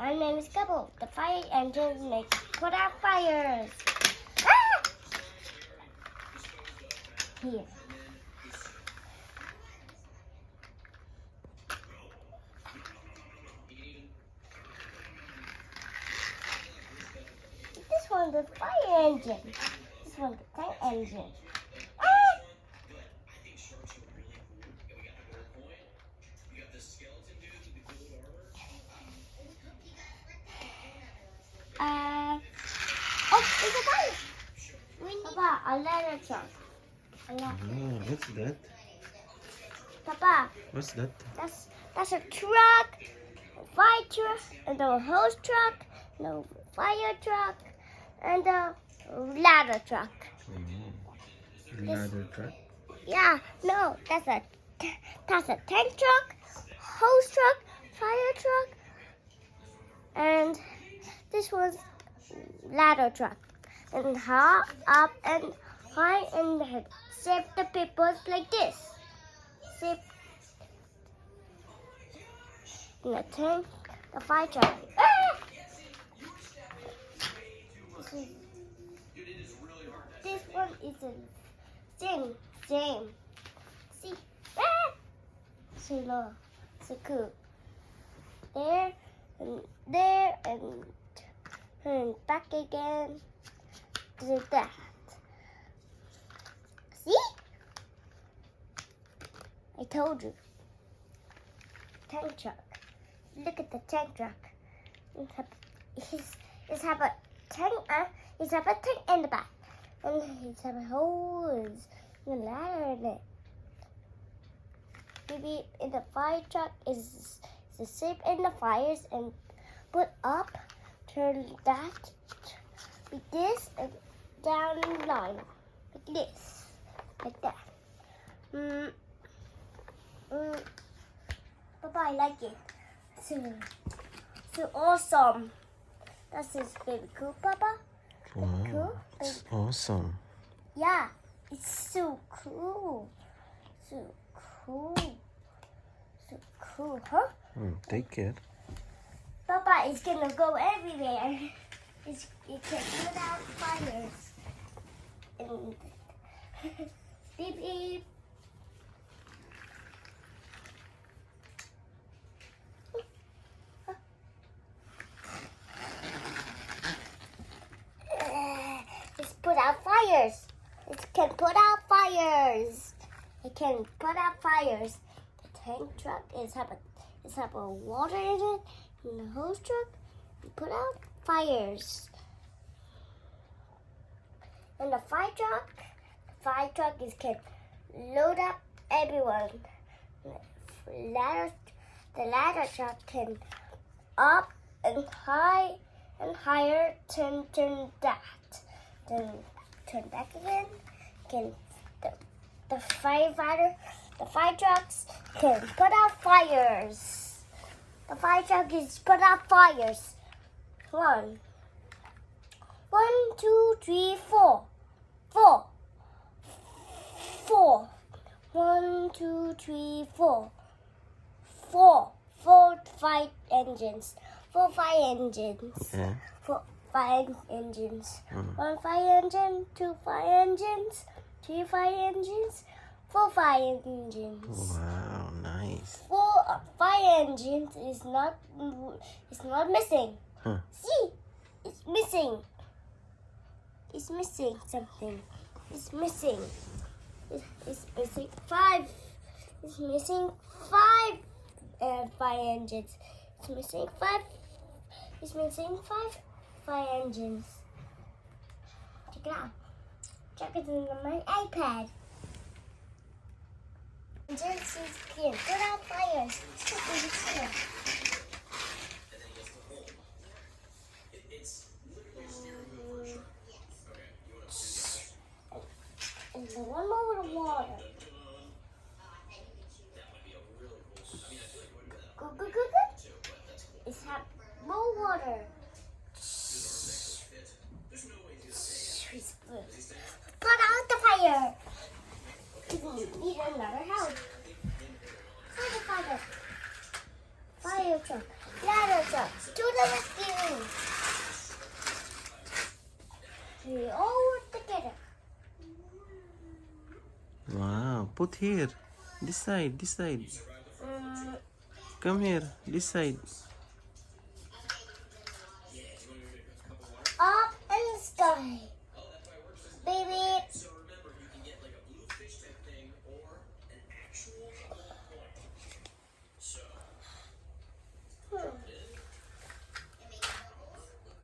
My name is Gobble. The fire engine makes put out fires. Ah! Here. This one's the fire engine. This one's the tank engine. Ah! Oh, there's a fire. Papa, a ladder truck. What's that? Papa, What's that? that's a truck, a fire truck, and a hose truck, and a fire truck, and a ladder truck. Ladder truck. Yeah, no, that's a tank truck, hose truck, fire truck, and this was ladder truck. And how up and high and save the papers like this. Save the tank, the fire truck. Ah! This one is a same. See? Ah! So low. So cool. There and back again. Do that. See? I told you. Tank truck. Look at the tank truck. It's have a tank. It's have a tank in the back, and it's have a hose and a ladder in it. Maybe in the fire truck is the save in the fires and put up, turn that like this and down in line like this, like that. Papa, I like it. So awesome. That's his baby cool, Papa. Wow. Cool. It's awesome. Yeah, it's so cool. So cool, huh? Take it. Papa is gonna go everywhere. It can put out fires. And beep beep. Just put out fires. It can put out fires. It can put out fires. The tank truck is have a water in it, and the hose truck put out fires. And the fire truck is can load up everyone. The ladder truck can up and high and higher, turn that. Then turn back again. Can the fire trucks can put out fires. The fire truck is put out fires. 1, 2, 3, 4. 1, 2, 3, 4. 4 fire engines. 4 fire engines. Yeah. 4 fire engines. 1 fire engine, 2 fire engines, 3 fire engines, 4 fire engines. Wow, nice. 4 fire engines is not missing. Huh. See, it's missing. It's missing something. It's missing. It's missing 5. It's missing 5 fire engines. It's missing 5. It's missing 5 fire engines. Check it out. Check it on my iPad. Engines can put out fires. And the one more with the water. Good. It's have more water. Put out the fire. We need another house. Fire truck, ladder water. To the rescue. We all work together. Wow. Put here. This side. This side. Mm, Come here. This side.